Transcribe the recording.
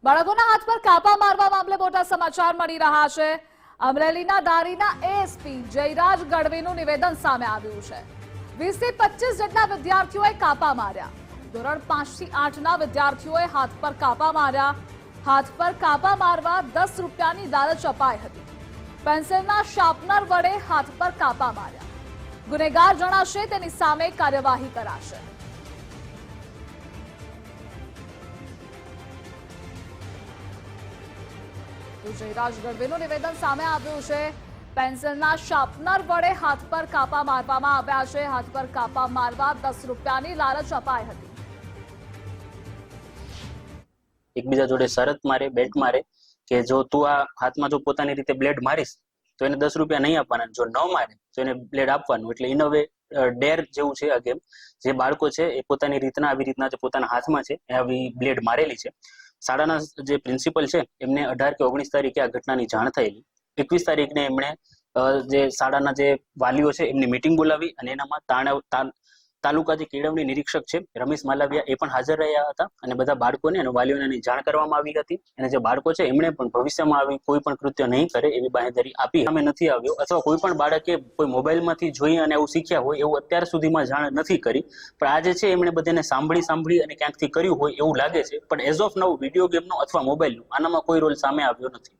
બાળકોના હાથ પર કાપા મારવા મામલે મોટા સમાચાર મળી રહ્યા છે। અમરેલીના દારીના એએસપી જયરાજ ગઢવીનું નિવેદન સામે આવ્યું છે। 20 થી 25 જેટલા વિદ્યાર્થીઓએ કાપા માર્યા। ધોરણ 5 થી 8ના વિદ્યાર્થીઓએ હાથ પર કાપા માર્યા। હાથ પર કાપા મારવા 10 રૂપિયાની લાલચ અપાઈ હતી। પેન્સિલના શાર્પનર વડે હાથ પર કાપા માર્યા। ગુનેગાર જણાશે તેની સામે કાર્યવાહી કરાશે। જયરાજ ગઢવીનું નિવેદન સામે આવ્યું છે। પેન્સિલના શાર્પનર વડે હાથ પર કાપા મારવામાં આવ્યા છે। હાથ પર કાપા મારવા 10 રૂપિયાની લાલચ અપાઈ હતી। એકબીજા જોડે શરત મારે, બેટ મારે કે જો તું આ હાથમાં જો પોતાની રીતે બ્લેડ મારીશ તો એને 10 રૂપિયા નહીં આપવાના, જો ન મારે તો એને બ્લેડ આપવાનું। એટલે ઇન અ વે ડેર જેવું છે આ ગેમ। જે બાળકો છે એ પોતાની રીતના આવી રીતના જે પોતાના હાથમાં છે એ આવી બ્લેડ મારેલી છે। શાળાના જે પ્રિન્સિપલ છે એમને 18 કે 19 તારીખે આ ઘટનાની જાણ થયેલી। 21 તારીખને એમણે જે શાળાના જે વાલીઓ છે એમની મીટિંગ બોલાવી અને એનામાં તાલુકા જે કેળવણી નિરીક્ષક છે રમેશ માલવિયા એ પણ હાજર રહ્યા હતા અને બધા બાળકોને અને વાલીઓને જાણ કરવામાં આવી હતી। અને જે બાળકો છે એમણે પણ ભવિષ્યમાં આવી કોઈ પણ કૃત્ય નહીં કરે એવી બાંહેધરી આપી અમે નથી આવ્યો, અથવા કોઈ પણ બાળકે કોઈ મોબાઈલમાંથી જોઈ અને એવું શીખ્યા હોય એવું અત્યાર સુધીમાં જાણ નથી કરી। પણ આ જે છે એમણે બધાને સાંભળી અને ક્યાંકથી કર્યું હોય એવું લાગે છે। પણ એઝ ઓફ નાઉ વિડીયો ગેમનો અથવા મોબાઈલનો આનામાં કોઈ રોલ સામે આવ્યો નથી।